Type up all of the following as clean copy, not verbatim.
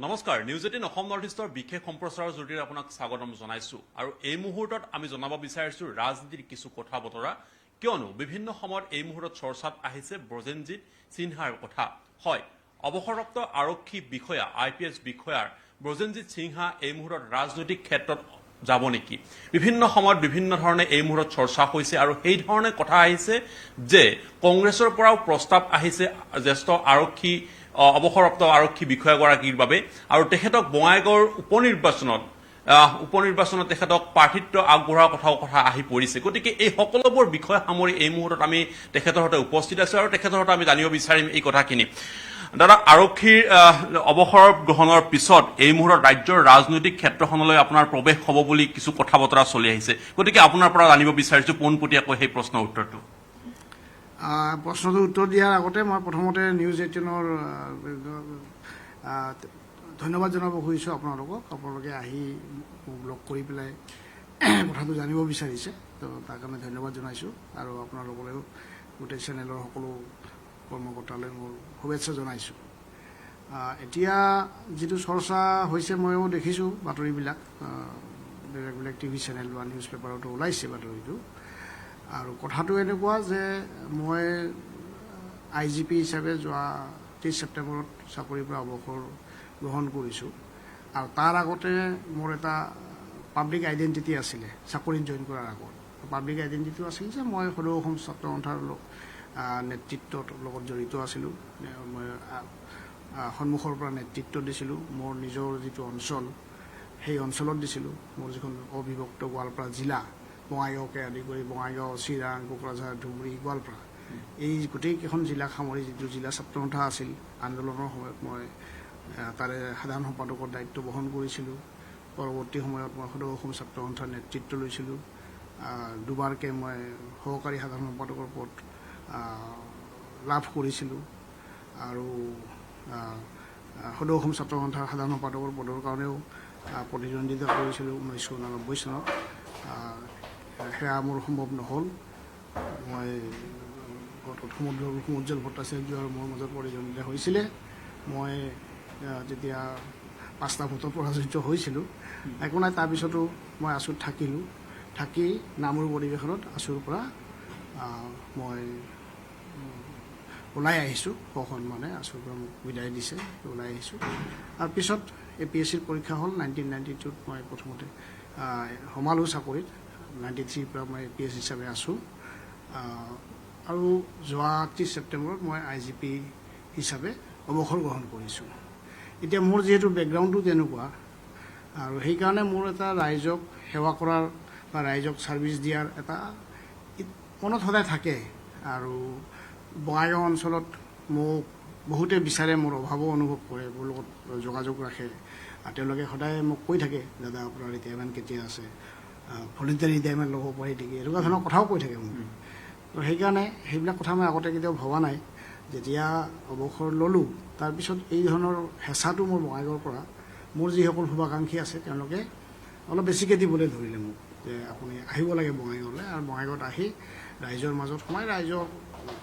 নমস্কাৰ news 18 Assam north ইষ্টৰ বিশেষ সম্প্ৰচাৰৰ জৰিয়তে আপোনাক স্বাগতম জনাইছো আৰু এই মুহূৰ্তত আমি জনাব বিচাৰিছো ৰাজনীতিৰ কিছু কথা বতৰা কিয়নো বিভিন্ন সময়ত এই মুহূৰ্তত চৰ্চাত আহিছে ব্ৰজেনজিৎ সিনহাৰ কথা হয় অৱসৰপ্ৰাপ্ত আৰক্ষী বিষয়া আইপিএছ বিষয়াৰ ব্ৰজেনজিৎ সিনহা এই মুহূৰ্তত ৰাজনৈতিক ক্ষেত্ৰত যাব নেকি বিভিন্ন সময়ত বিভিন্ন ধৰণে এই মুহূৰ্তত চৰ্চা হৈছে আৰু এই ধৰণে কথা আহিছে যে কংগ্ৰেছৰ পৰাও প্ৰস্তাৱ আহিছে জ্যেষ্ঠ আৰক্ষী অৱসৰপ্ৰাপ্ত আৰক্ষী বিষয়াগৰাকীৰ বাবে আৰু তেখেতক বঙাইগাঁৱৰ উপনিৰ্বাচনত তেখেতক প্ৰাৰ্থিত্ব আগবঢ়োৱাৰ কথা আহি পৰিছে গতিকে এই সকলোবোৰ বিষয় সামৰি এই মুহূৰ্তত আমি তেখেতৰ সৈতে উপস্থিত আছো আৰু তেখেতৰ সৈতে আমি জানিব বিচাৰিম এই কথাখিনি দাদা আৰক্ষীৰ অৱসৰ গ্ৰহণৰ পিছত এই মুহূৰ্তত ৰাজ্যৰ ৰাজনৈতিক ক্ষেত্ৰখনলৈ আপোনাৰ প্ৰৱেশ হ'ব বুলি কিছু কথা বতৰা চলি আহিছে গতিকে আপোনাৰ পৰা জানিব বিচাৰিছো পোনপটীয়াকৈ সেই প্ৰশ্নৰ উত্তৰটো প্ৰশ্নটো উত্তৰ দিয়াৰ আগতে মই প্ৰথমতে নিউজ 18ৰ ধন্যবাদ জনাব খুজিছোঁ আপোনালোকে আহি মোক লগ কৰি পেলাই কথাটো জানিব বিচাৰিছে তো তাৰ কাৰণে ধন্যবাদ জনাইছোঁ আৰু আপোনালোকলৈও গোটেই চেনেলৰ সকলো কৰ্মকৰ্তালৈ মোৰ শুভেচ্ছা জনাইছোঁ এতিয়া যিটো চৰ্চা হৈছে ময়ো দেখিছোঁ বাতৰিবিলাক বেলেগ বেলেগ টিভি চেনেল বা নিউজ পেপাৰতো ওলাইছে বাতৰিটো আৰু কথাটো এনেকুৱা যে মই IGP হিচাপে যোৱা 30 ছেপ্টেম্বৰত চাকৰিৰ পৰা অৱসৰ গ্ৰহণ কৰিছোঁ আৰু তাৰ আগতে মোৰ এটা পাব্লিক আইডেণ্টিটি আছিলে চাকৰিত জইন কৰাৰ আগত পাব্লিক আইডেণ্টিটিটো আছিল যে মই সদৌ অসম ছাত্ৰ সন্থাৰ নেতৃত্বৰ লগত জড়িত আছিলোঁ মই সন্মুখৰ পৰা নেতৃত্ব দিছিলোঁ মোৰ নিজৰ যিটো অঞ্চল সেই অঞ্চলত দিছিলোঁ মোৰ যিখন অবিভক্ত গোৱালপাৰা জিলা বঙাইগাঁওকে আদি কৰি বঙাইগাঁও চিৰাং কোকৰাঝাৰ ধুবুৰী গোৱালপাৰা এই গোটেইকেইখন জিলাক সামৰি যিটো জিলা ছাত্ৰ সন্থা আছিল আন্দোলনৰ সময়ত মই তাৰে সাধাৰণ সম্পাদকৰ দায়িত্ব বহন কৰিছিলোঁ পৰৱৰ্তী সময়ত মই সদৌ অসম ছাত্ৰ সন্থাৰ নেতৃত্ব লৈছিলোঁ দুবাৰকৈ মই সহকাৰী সাধাৰণ সম্পাদকৰ পদ লাভ কৰিছিলোঁ আৰু সদৌ অসম ছাত্ৰ সন্থাৰ সাধাৰণ সম্পাদকৰ পদৰ কাৰণেও প্ৰতিদ্বন্দ্বিতা কৰিছিলোঁ 1989 চনত সেয়া মোৰ সম্ভৱ নহ'ল মই সমুজ্জ্বল ভট্টাচাৰ্য আৰু মোৰ মাজত প্ৰতিদ্বন্দ্বিতা হৈছিলে মই যেতিয়া 5টা ভোটত পৰাজিত হৈছিলোঁ একো নাই তাৰপিছতো মই আছুত থাকি নামুৰ পৰিৱেশনত আছুৰ পৰা মই ওলাই আহিছোঁ সসন্মানে আছুৰ পৰা মোক বিদায় দিছে ওলাই আহিছোঁ আৰু পিছত APSCৰ পৰীক্ষা হ'ল 1992ত মই প্ৰথমতে সোমালোঁ চাকৰিত 93ৰ পৰা মই APS হিচাপে আছোঁ আৰু যোৱা 30 ছেপ্টেম্বৰত মই IGP হিচাপে অৱসৰ গ্ৰহণ কৰিছোঁ এতিয়া মোৰ যিহেতু বেকগ্ৰাউণ্ডটো তেনেকুৱা আৰু সেইকাৰণে মোৰ এটা ৰাইজক সেৱা কৰাৰ বা ৰাইজক ছাৰ্ভিচ দিয়াৰ এটা মনত সদায় থাকে আৰু বঙাইগাঁও অঞ্চলত মোক বহুতে বিচাৰে মোৰ অভাৱো অনুভৱ কৰে মোৰ লগত যোগাযোগ ৰাখে আৰু তেওঁলোকে সদায় মোক কৈ থাকে দাদা আপোনাৰ ৰিটায়াৰমেণ্ট কেতিয়া আছে ভলেণ্টাৰী ৰিটায়াৰমেণ্ট ল'ব পাৰি নেকি এনেকুৱা ধৰণৰ কথাও কৈ থাকে মোক তো সেইকাৰণে সেইবিলাক কথা মই আগতে কেতিয়াও ভবা নাই যেতিয়া অৱসৰ ল'লোঁ তাৰপিছত এই ধৰণৰ হেঁচাটো মোৰ বঙাইগাঁৱৰ পৰা মোৰ যিসকল শুভাকাংক্ষী আছে তেওঁলোকে অলপ বেছিকৈ দিবলৈ ধৰিলে মোক যে আপুনি আহিব লাগে বঙাইগাঁৱলৈ আৰু বঙাইগাঁৱত আহি ৰাইজৰ মাজত সোমাই ৰাইজৰ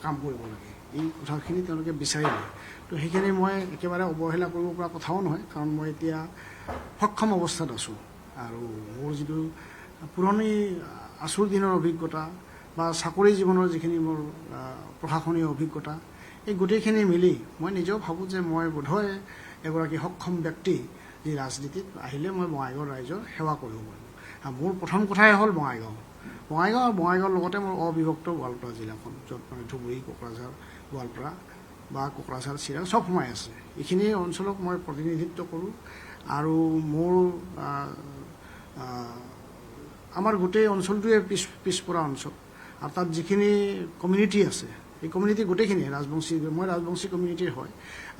কাম কৰিব লাগে এই কথাখিনি তেওঁলোকে বিচাৰিলে তো সেইখিনি মই একেবাৰে অৱহেলা কৰিব পৰা কথাও নহয় কাৰণ মই এতিয়া সক্ষম অৱস্থাত আছোঁ আৰু মোৰ যিটো পুৰণি আছুৰ দিনৰ অভিজ্ঞতা বা চাকৰি জীৱনৰ যিখিনি মোৰ প্ৰশাসনীয় অভিজ্ঞতা এই গোটেইখিনি মিলি মই নিজেও ভাবোঁ যে মই বোধহয় এগৰাকী সক্ষম ব্যক্তি যি ৰাজনীতিত আহিলে মই বঙাইগাঁৱৰ ৰাইজৰ সেৱা কৰিব পাৰিম আৰু মোৰ প্ৰথম কথাই হ'ল বঙাইগাঁৱৰ লগতে মোৰ অবিভক্ত গোৱালপাৰা জিলাখন য'ত মানে ধুবুৰী কোকৰাঝাৰ গোৱালপাৰা বা কোকৰাঝাৰ চিৰাং চব সোমাই আছে এইখিনি অঞ্চলক মই প্ৰতিনিধিত্ব কৰোঁ আৰু মোৰ আমাৰ গোটেই অঞ্চলটোৱে পিছপৰা অঞ্চল আৰু তাত যিখিনি কমিউনিটি আছে এই কমিউনিটি গোটেইখিনি মই ৰাজবংশী কমিউনিটিৰ হয়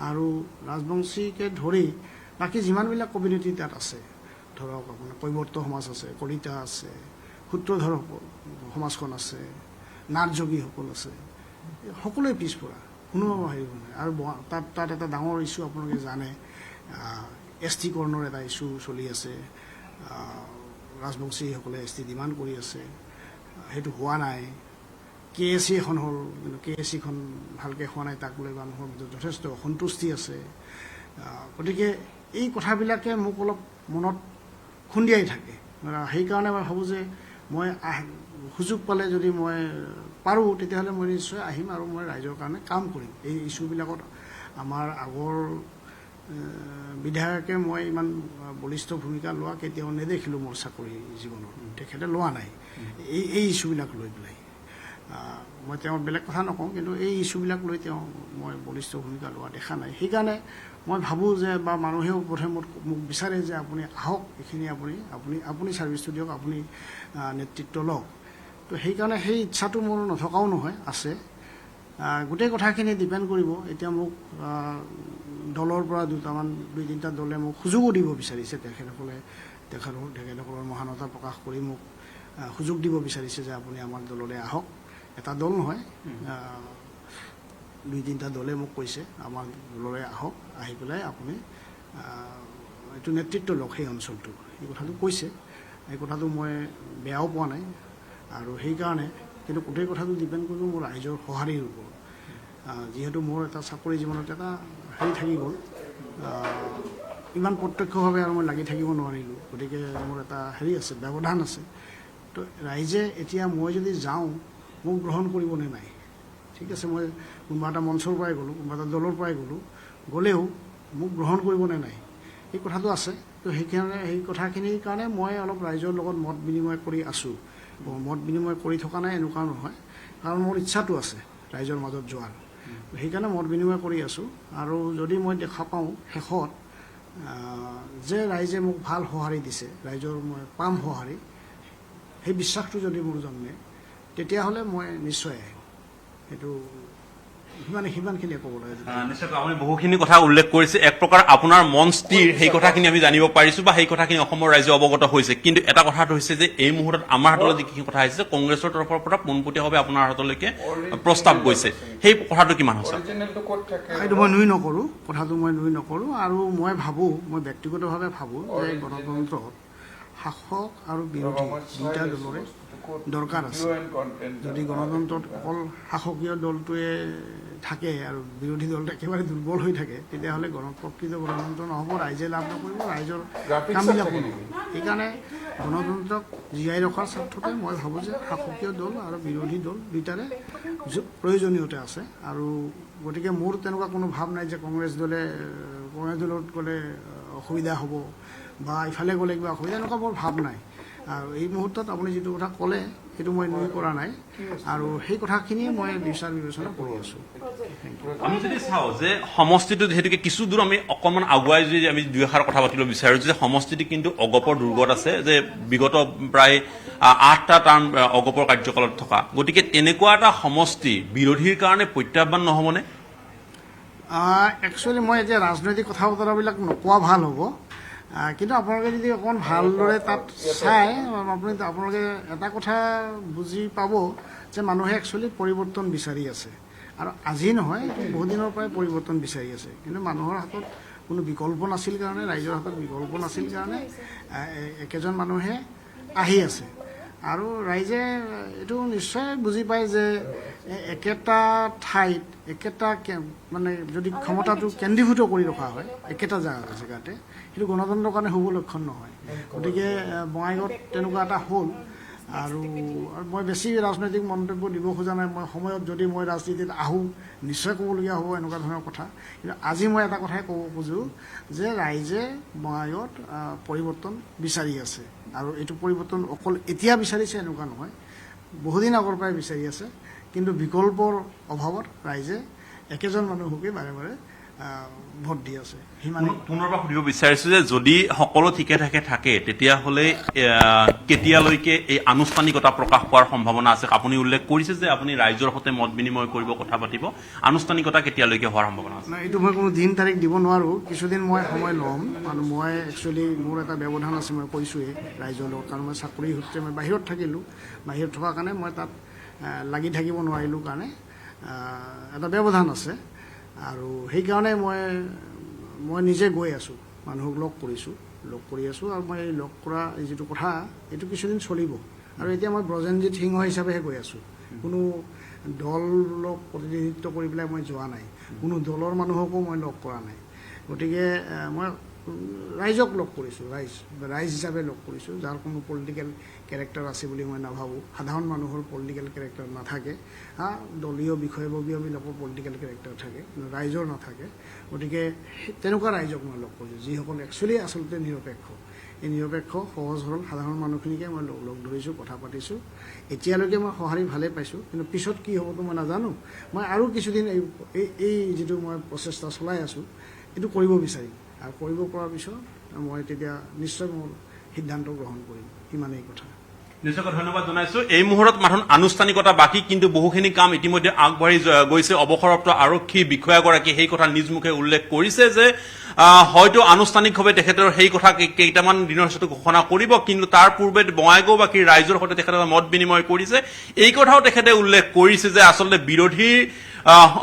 আৰু ৰাজবংশীকে ধৰি বাকী যিমানবিলাক কমিউনিটি তাত আছে ধৰক আপোনাৰ কৈৱৰ্ত সমাজ আছে কলিতা আছে সূত্ৰধৰ সমাজখন আছে নাটযোগীসকল আছে সকলোৱে পিছপৰা কোনো হেৰি নাই আৰু তাত এটা ডাঙৰ ইছ্যু আপোনালোকে জানে ST কৰ্ণৰ এটা ইছ্যু চলি আছে ৰাজবংশীসকলে ST ডিমাণ্ড কৰি আছে সেইটো হোৱা নাই KSC এখন হ'ল কিন্তু KSCখন ভালকৈ হোৱা নাই তাক লৈ মানুহৰ মাজত যথেষ্ট অসন্তুষ্টি আছে গতিকে এই কথাবিলাকে মোক অলপ মনত খুন্দিয়াই থাকে। সেইকাৰণে মই ভাবোঁ যে মই সুযোগ পালে যদি মই পাৰোঁ তেতিয়াহ'লে মই নিশ্চয় আহিম আৰু মই ৰাইজৰ কাৰণে কাম কৰিম। এই ইছ্যুবিলাকত আমাৰ আগৰ বিধায়কে মই ইমান বলিষ্ঠ ভূমিকা লোৱা কেতিয়াও নেদেখিলোঁ মোৰ চাকৰি জীৱনত, তেখেতে লোৱা নাই এই ইছ্যুবিলাক লৈ পেলাই। মই তেওঁ বেলেগ কথা নকওঁ, কিন্তু এই ইছ্যুবিলাক লৈ মই বলিষ্ঠ ভূমিকা লোৱা দেখা নাই। সেইকাৰণে মই ভাবোঁ যে বা মানুহেও প্ৰথমে মোক বিচাৰে যে আপুনি আহক, এইখিনি আপুনি ছাৰ্ভিচটো দিয়ক, আপুনি নেতৃত্ব লওক। তো সেইকাৰণে সেই ইচ্ছাটো মোৰ নথকাও নহয়, আছে। গোটেই কথাখিনি ডিপেণ্ড কৰিব। এতিয়া মোক দলৰ পৰা দুই তিনিটা দলে মোক সুযোগো দিব বিচাৰিছে। তেখেতসকলৰ মহানতা প্ৰকাশ কৰি মোক সুযোগ দিব বিচাৰিছে যে আপুনি আমাৰ দললৈ আহক। এটা দল নহয়, দুই তিনিটা দলে মোক কৈছে আমাৰ দললৈ আহক, আহি পেলাই আপুনি এইটো নেতৃত্ব লওক সেই অঞ্চলটো, এই কথাটো কৈছে। এই কথাটো মই বেয়াও পোৱা নাই। আৰু সেইকাৰণে কিন্তু গোটেই কথাটো ডিপেণ্ড কৰিব মোৰ ৰাইজৰ সঁহাৰিৰ ওপৰত। যিহেতু মোৰ এটা চাকৰি জীৱনত এটা হেৰি থাকি গ'ল, ইমান প্ৰত্যক্ষভাৱে আৰু মই লাগি থাকিব নোৱাৰিলোঁ। গতিকে মোৰ এটা হেৰি আছে, ব্যৱধান আছে। তো ৰাইজে এতিয়া মই যদি যাওঁ মোক গ্ৰহণ কৰিবনে নাই, ঠিক আছে, মই কোনোবা এটা মঞ্চৰ পৰাই গ'লোঁ, কোনোবা এটা দলৰ পৰাই গ'লেও মোক গ্ৰহণ কৰিবনে নাই, এই কথাটো আছে। তো সেই কথাখিনিৰ কাৰণে মই অলপ ৰাইজৰ লগত মত বিনিময় কৰি আছোঁ। মত বিনিময় কৰি থকা নাই এনেকুৱা নহয়, কাৰণ মোৰ ইচ্ছাটো আছে ৰাইজৰ মাজত যোৱাৰ। সেইকাৰণে মত বিনিময় কৰি আছোঁ। আৰু যদি মই দেখা পাওঁ শেষত যে ৰাইজে মোক ভাল সঁহাৰি দিছে, ৰাইজৰ মই পাম সঁহাৰি, সেই বিশ্বাসটো যদি মোৰ জন্মে, তেতিয়াহ'লে মই নিশ্চয় আহিম। সেইটো সিমানখিনিয়ে ক'বলৈ। নিশ্চয়কৈ আপুনি বহুখিনি কথা উল্লেখ কৰিছে। এক প্ৰকাৰ আপোনাৰ মন স্থিৰ, সেই কথাখিনি আমি জানিব পাৰিছোঁ বা সেই কথাখিনি অসমৰ ৰাইজে অৱগত হৈছে। কিন্তু এটা কথাটো হৈছে যে এই মুহূৰ্তত আমাৰ হাতলৈ যিখিনি কথা আহিছে, কংগ্ৰেছৰ তৰফৰ পৰা পোনপটীয়াভাৱে আপোনাৰ হাতলৈকে প্ৰস্তাৱ গৈছে, সেই কথাটো কিমান সঁচা? সেইটো মই নুই নকৰোঁ, কথাটো মই নুই নকৰোঁ। আৰু মই ভাবোঁ, মই ব্যক্তিগতভাৱে ভাবোঁ যে গণতন্ত্ৰত শাসক আৰু বিৰোধী দুয়োটা দলৰে দৰকাৰ আছে। যদি গণতন্ত্ৰত অকল শাসকীয় দলটোৱে থাকে আৰু বিৰোধী দলটো একেবাৰে দুৰ্বল হৈ থাকে, তেতিয়াহ'লে প্ৰকৃত গণতন্ত্ৰ নহ'ব, ৰাইজে লাভ নকৰিব, ৰাইজৰ কামবিলাক নহ'ব। সেইকাৰণে গণতন্ত্ৰক জীয়াই ৰখাৰ স্বাৰ্থতে মই ভাবোঁ যে শাসকীয় দল আৰু বিৰোধী দল দুয়োটাৰে প্ৰয়োজনীয়তা আছে। আৰু গতিকে মোৰ তেনেকুৱা কোনো ভাৱ নাই যে কংগ্ৰেছ দলত গ'লে অসুবিধা হ'ব বা ইফালে গ'লে কিবা অসুবিধা, এনেকুৱা মোৰ ভাৱ নাই। আৰু এই মুহূৰ্তত আপুনি যিটো কথা ক'লে সেইটো মই নুই কৰা নাই, আৰু সেই কথাখিনি মই বিচাৰ বিবেচনা কৰি আছোঁ। আমি যদি চাওঁ যে সমষ্টিটো যিহেতুকে কিছু দূৰ আমি অকণমান আগুৱাই যদি আমি দুই এষাৰ কথা পাতিব বিচাৰোঁ, যে সমষ্টিটো কিন্তু অগপৰ দুৰ্গত আছে, যে বিগত প্ৰায় 8টা টাৰ্ম অগপৰ কাৰ্যকালত থকা। গতিকে তেনেকুৱা এটা সমষ্টি বিৰোধীৰ কাৰণে প্ৰত্যাহ্বান নহ'বনে? একচুৱেলি মই এতিয়া ৰাজনৈতিক কথা বতৰাবিলাক নোকোৱা ভাল হ'ব। কিন্তু আপোনালোকে যদি অকণমান ভালদৰে তাত চাই, আপোনালোকে এটা কথা বুজি পাব যে মানুহে একচুৱেলি পৰিৱৰ্তন বিচাৰি আছে। আৰু আজি নহয়, বহু দিনৰ পৰাই পৰিৱৰ্তন বিচাৰি আছে। কিন্তু মানুহৰ হাতত কোনো বিকল্প নাছিল কাৰণে, ৰাইজৰ হাতত বিকল্প নাছিল কাৰণে একেজন মানুহে আহি আছে। আৰু ৰাইজে এইটো নিশ্চয় বুজি পায় যে একেটা ঠাইত মানে যদি ক্ষমতাটো কেন্দ্ৰীভূত কৰি ৰখা হয় একেটা জেগাতে, সেইটো গণতন্ত্ৰৰ কাৰণে শুভ লক্ষণ নহয়। গতিকে বঙাইগাঁৱত তেনেকুৱা এটা হ'ল। আৰু মই বেছি ৰাজনৈতিক মন্তব্য দিব খোজা নাই। মই সময়ত যদি মই ৰাজনীতিত আহোঁ নিশ্চয় ক'বলগীয়া হ'ব এনেকুৱা ধৰণৰ কথা। কিন্তু আজি মই এটা কথাই ক'ব খোজোঁ যে ৰাইজে বঙাইগাঁৱত পৰিৱৰ্তন বিচাৰি আছে। আৰু এইটো পৰিৱৰ্তন অকল এতিয়া বিচাৰিছে এনেকুৱা নহয়, বহুদিন আগৰ পৰাই বিচাৰি আছে। কিন্তু বিকল্পৰ অভাৱত ৰাইজে একেজন মানুহকে বাৰে বাৰে ভোট দি আছে। পুনৰবাৰ সুধিব বিচাৰিছোঁ যে যদি সকলো ঠিকে থাকে তেতিয়াহ'লে কেতিয়ালৈকে এই আনুষ্ঠানিকতা প্ৰকাশ পোৱাৰ সম্ভাৱনা আছে? আপুনি উল্লেখ কৰিছে যে আপুনি ৰাইজৰ সৈতে মত বিনিময় কৰিব, কথা পাতিব। আনুষ্ঠানিকতা কেতিয়ালৈকে হোৱাৰ সম্ভাৱনা আছে? এইটো মই কোনো দিন তাৰিখ দিব নোৱাৰোঁ। কিছুদিন মই সময় ল'ম। আৰু মই একচুৱেলি মোৰ এটা ব্যৱধান আছে, মই কৈছোঁৱেই ৰাইজৰ লগত। কাৰণ মই চাকৰি সূত্ৰে মই বাহিৰত থাকিলোঁ। বাহিৰত থকাৰ কাৰণে মই তাত লাগি থাকিব নোৱাৰিলোঁ কাৰণে এটা ব্যৱধান আছে। আৰু সেইকাৰণে মই নিজে গৈ আছোঁ, মানুহক লগ কৰি আছোঁ। আৰু মই এই লগ কৰা এই যিটো কথা, এইটো কিছুদিন চলিব। আৰু এতিয়া মই ব্ৰজেনজিৎ সিংহ হিচাপেহে গৈ আছোঁ। কোনো দলক প্ৰতিনিধিত্ব কৰি পেলাই মই যোৱা নাই, কোনো দলৰ মানুহকো মই লগ কৰা নাই। গতিকে মই ৰাইজক লগ কৰিছোঁ, ৰাইজ হিচাপে লগ কৰিছোঁ, যাৰ কোনো পলিটিকেল কেৰেক্টাৰ আছে বুলি মই নাভাবোঁ। সাধাৰণ মানুহৰ পলিটিকেল কেৰেক্টাৰ নাথাকে, দলীয় বিষয়ববীয়াবিলাকৰ পলিটিকেল কেৰেক্টাৰ থাকে, কিন্তু ৰাইজৰ নাথাকে। গতিকে তেনেকুৱা ৰাইজক মই লগ কৰিছোঁ, যিসকল একচুৱেলি আচলতে নিৰপেক্ষ। এই নিৰপেক্ষ সহজ সৰল সাধাৰণ মানুহখিনিকে মই লগ ধৰিছোঁ, কথা পাতিছোঁ। এতিয়ালৈকে মই সঁহাৰি ভালেই পাইছোঁ, কিন্তু পিছত কি হ'বতো মই নাজানো। মই আৰু কিছুদিন এই যিটো মই প্ৰচেষ্টা চলাই আছোঁ, এইটো কৰিব বিচাৰিম, আৰু কৰিব পৰাৰ পিছত মই তেতিয়া নিশ্চয় মোৰ সিদ্ধান্ত গ্ৰহণ কৰিম। ইমানেই কথা। নিশ্চয়কৈ ধন্যবাদ জনাইছো। এই মুহূৰ্তত মাথোন আনুষ্ঠানিকতা বাকী, কিন্তু বহুখিনি কাম ইতিমধ্যে আগবাঢ়ি গৈছে। অৱসৰপ্ৰাপ্ত আৰক্ষী বিষয়াগৰাকীয়ে সেই কথা নিজ মুখে উল্লেখ কৰিছে যে হয়তো আনুষ্ঠানিকভাৱে তেখেতৰ সেই কথা কেইটামান দিনৰ পিছতো ঘোষণা কৰিব, কিন্তু তাৰ পূৰ্বে বঙাইগাঁওবাসীৰ ৰাইজৰ সৈতে তেখেতে মত বিনিময় কৰিছে। এই কথাও তেখেতে উল্লেখ কৰিছে যে আচলতে বিৰোধীৰ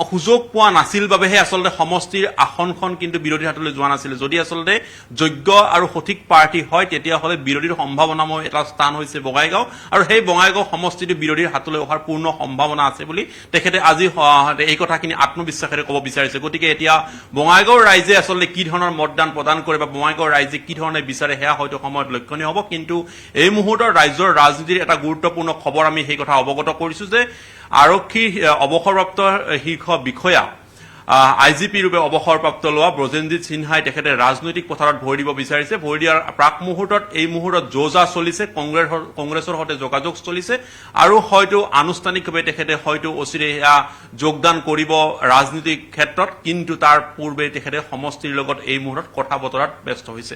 সুযোগ পোৱা নাছিল বাবেহে আচলতে সমষ্টিৰ আসনখন কিন্তু বিৰোধীৰ হাতলৈ যোৱা নাছিল। যদি আচলতে যোগ্য আৰু সঠিক প্ৰাৰ্থী হয়, তেতিয়াহ'লে বিৰোধীৰ সম্ভাৱনাময় এটা স্থান হৈছে বঙাইগাঁও, আৰু সেই বঙাইগাঁও সমষ্টিটো বিৰোধীৰ হাতলৈ অহাৰ পূৰ্ণ সম্ভাৱনা আছে বুলি তেখেতে আজি এই কথাখিনি আত্মবিশ্বাসেৰে ক'ব বিচাৰিছে। গতিকে এতিয়া বঙাইগাঁওৰ ৰাইজে আচলতে কি ধৰণৰ মতদান প্ৰদান কৰে বা বঙাইগাঁওৰ ৰাইজে কি ধৰণে বিচাৰে, সেয়া হয়তো সময়ত লক্ষণীয় হ'ব। কিন্তু এই মুহূৰ্তৰ ৰাজ্যৰ ৰাজনীতিৰ এটা গুৰুত্বপূৰ্ণ খবৰ আমি সেই কথা অৱগত কৰিছো যে আৰক্ষী অৱসৰপ্ৰাপ্ত শীৰ্ষ বিষয়া IGP ৰূপে অৱসৰপ্ৰাপ্ত লোৱা ব্ৰজেনজিৎ সিনহাই তেখেতে ৰাজনৈতিক পথাৰত ভৰি দিব বিচাৰিছে। ভৰি দিয়াৰ প্ৰাক মুহূৰ্তত এই মুহূৰ্তত যো-জা চলিছে, কংগ্ৰেছৰ সৈতে যোগাযোগ চলিছে, আৰু হয়তো আনুষ্ঠানিকভাৱে তেখেতে হয়তো অচিৰে সেয়া যোগদান কৰিব ৰাজনীতিক ক্ষেত্ৰত, কিন্তু তাৰ পূৰ্বে তেখেতে সমষ্টিৰ লগত এই মুহূৰ্তত কথা বতৰাত ব্যস্ত হৈছে।